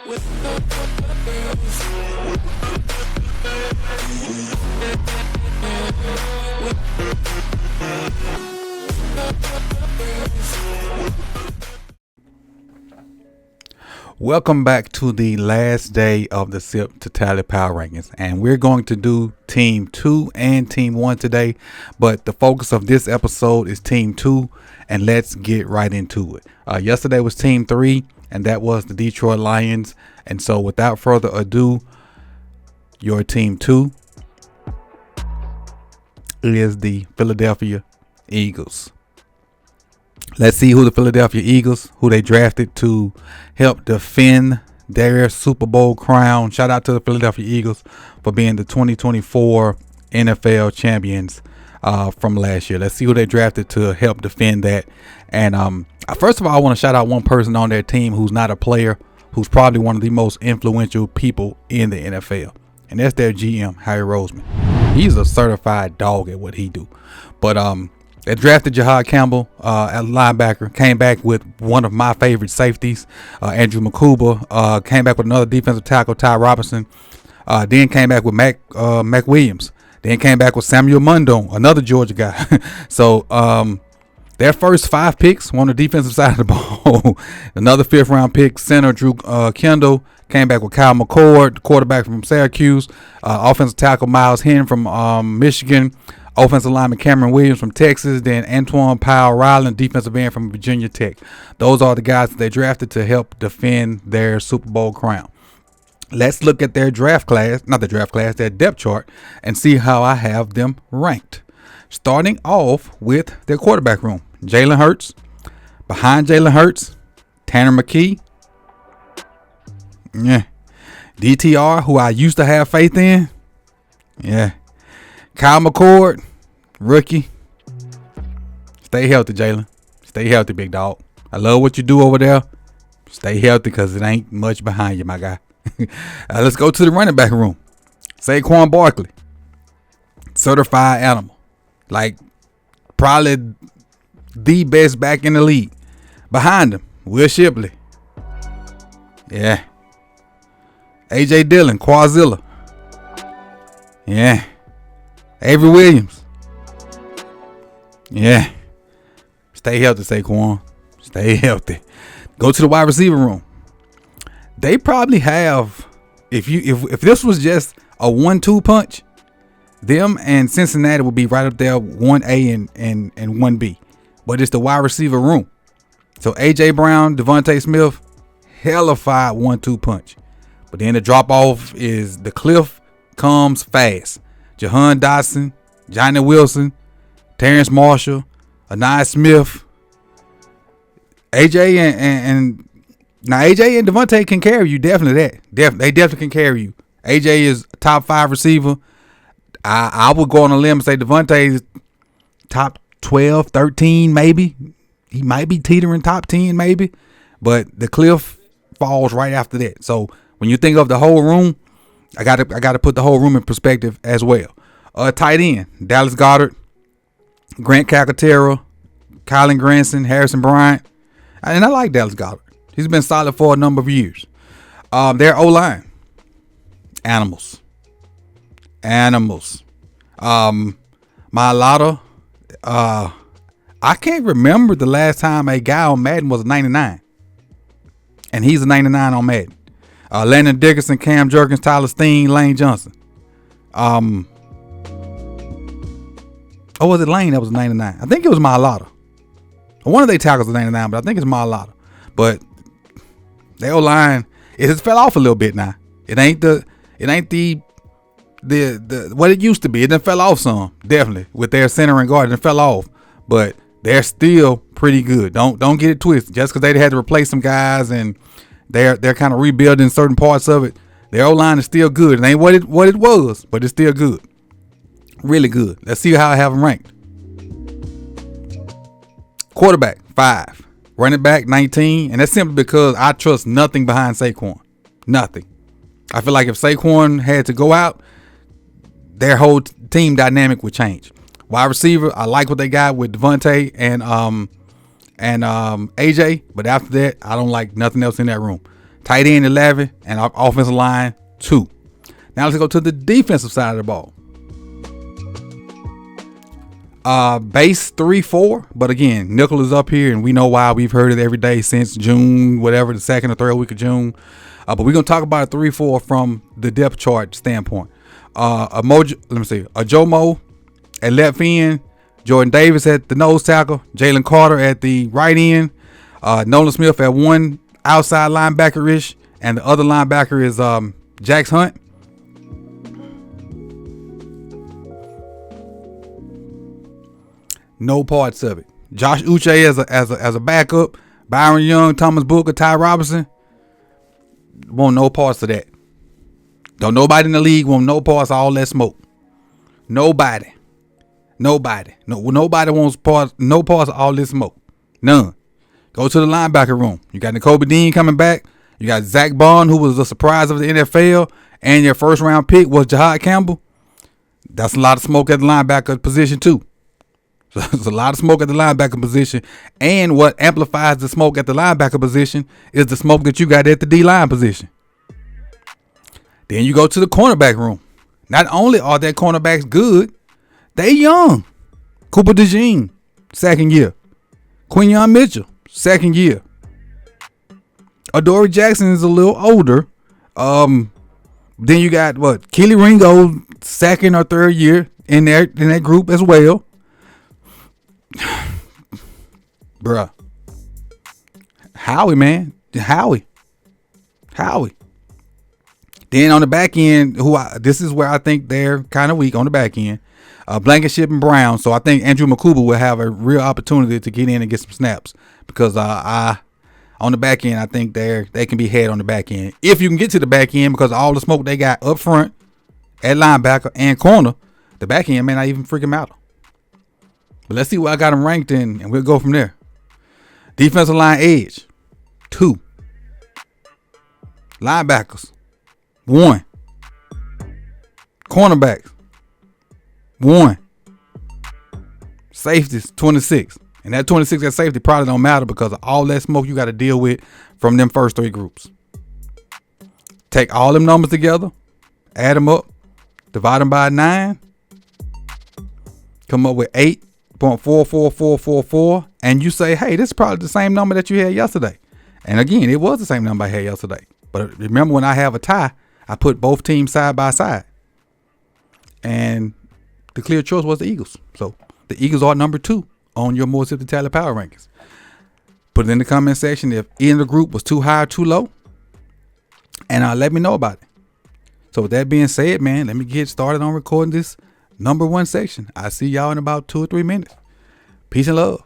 Welcome back to the last day of the Sip to Tally Power Rankings, and we're going to do Team 2 and Team 1 today, but the focus of this episode is Team 2, and let's get right into it. Yesterday was Team 3, and that was the Detroit Lions, and so without further ado, your Team 2 is the Philadelphia Eagles. Let's see who the Philadelphia Eagles, who they drafted to help defend their Super Bowl crown. Shout out to the Philadelphia Eagles for being the 2024 NFL champions from last year. Let's see who they drafted to help defend that. And first of all, I want to shout out one person on their team who's not a player, who's probably one of the most influential people in the NFL. And that's their GM, Harry Roseman. He's a certified dog at what he do. But they drafted Jahad Campbell at linebacker, came back with one of my favorite safeties, Andrew Makuba, came back with another defensive tackle, Ty Robinson, then came back with Mac Williams, then came back with Samuel Mundon, another Georgia guy. So their first 5 picks were on the defensive side of the ball. Another 5th round pick, center Drew Kendall, came back with Kyle McCord, quarterback from Syracuse, offensive tackle Miles Henn from Michigan, offensive lineman Cameron Williams from Texas, then Antoine Powell-Ryland, defensive end from Virginia Tech. Those are the guys that they drafted to help defend their Super Bowl crown. Let's look at their their depth chart, and see how I have them ranked. Starting off with their quarterback room. Jalen Hurts. Behind Jalen Hurts, Tanner McKee. Yeah. DTR, who I used to have faith in. Yeah. Kyle McCord, rookie. Stay healthy, Jalen. Stay healthy, big dog. I love what you do over there. Stay healthy, because it ain't much behind you, my guy. Let's go to the running back room. Saquon Barkley. Certified animal. Like, probably the best back in the league. Behind him, Will Shipley. Yeah. A.J. Dillon, Quazilla. Yeah. Avery Williams. Yeah. Stay healthy, Saquon. Stay healthy. Go to the wide receiver room. They probably have, if this was just a 1-2 punch, them and Cincinnati would be right up there, 1A and 1B. But it's the wide receiver room. So AJ Brown, Devontae Smith, hellified 1-2 punch. But then the drop off is the cliff comes fast. Jahan Dotson, Johnny Wilson, Terrence Marshall, Anai Smith, AJ and now AJ and Devontae can carry you. Definitely that. They definitely can carry you. AJ is a top 5 receiver. I would go on a limb and say Devontae is top 12, 13 maybe. He might be teetering top 10 maybe. But the cliff falls right after that. So when you think of the whole room, I gotta put the whole room in perspective as well. Tight end, Dallas Goedert, Grant Calcaterra, Kylen Granson, Harrison Bryant. And I like Dallas Goedert. He's been solid for a number of years. Their O-line, animals. Mailata, I can't remember the last time a guy on Madden was a 99. And he's a 99 on Madden. Landon Dickerson, Cam Jerkins, Tyler Steen, Lane Johnson. Was it Lane that was 99? I think it was Mailata. One of their tackles was 99, but I think it's Mailata. But their O-line, it has fell off a little bit now. It ain't the what it used to be. It done fell off some, definitely, with their center and guard. It fell off, but they're still pretty good. Don't get it twisted. Just because they had to replace some guys and they're kind of rebuilding certain parts of it, their O-line is still good. It ain't what it was, but it's still good. Really good. Let's see how I have them ranked. Quarterback, 5. Running back, 19. And that's simply because I trust nothing behind Saquon. Nothing. I feel like if Saquon had to go out, their whole team dynamic would change. Wide receiver, I like what they got with Devontae and AJ, but after that, I don't like nothing else in that room. Tight end 11, and our offensive line 2. Now let's go to the defensive side of the ball. Base 3-4, but again, nickel is up here, and we know why. We've heard it every day since June, whatever, the second or third week of June. But we're gonna talk about a 3-4 from the depth chart standpoint. A Jomo at left end, Jordan Davis at the nose tackle, Jalen Carter at the right end, Nolan Smith at one outside linebacker-ish, and the other linebacker is Jax Hunt. No parts of it. Josh Uche as a backup, Byron Young, Thomas Booker, Ty Robinson. Want no parts of that. Don't nobody in the league want no parts of all that smoke. Nobody. Nobody wants parts. No parts of all this smoke. None. Go to the linebacker room. You got Nakobe Dean coming back. You got Zach Bond, who was the surprise of the NFL, and your first round pick was Jahad Campbell. That's a lot of smoke at the linebacker position too. So there's a lot of smoke at the linebacker position, and what amplifies the smoke at the linebacker position is the smoke that you got at the D-line position. Then you go to the cornerback room. Not only are their cornerbacks good, they young. Cooper DeJean, second year. Quinyon Mitchell, second year. Adoree Jackson is a little older. Then you got Keely Ringo, second or third year in that group as well. Bruh. Howie, man. Howie. Then on the back end, this is where I think they're kind of weak on the back end. Blankenship and Brown. So I think Andrew Makuba will have a real opportunity to get in and get some snaps because on the back end, I think they can be had on the back end. If you can get to the back end, because all the smoke they got up front at linebacker and corner, the back end may not even freaking matter. But let's see what I got them ranked in, and we'll go from there. Defensive line edge, 2. Linebackers, 1. Cornerbacks, 1. Safeties, 26. And that 26 at safety probably don't matter because of all that smoke you got to deal with from them first 3 groups. Take all them numbers together, add them up, divide them by 9, come up with 8.44444, and you say, hey, this is probably the same number that you had yesterday. And again, it was the same number I had yesterday. But remember, when I have a tie, I put both teams side by side. And the clear choice was the Eagles. So the Eagles are number 2 on your More Sip Tally Power Rankings. Put it in the comment section if any of the group was too high or too low, and let me know about it. So with that being said, man, let me get started on recording this number 1 section. I'll see y'all in about 2 or 3 minutes. Peace and love.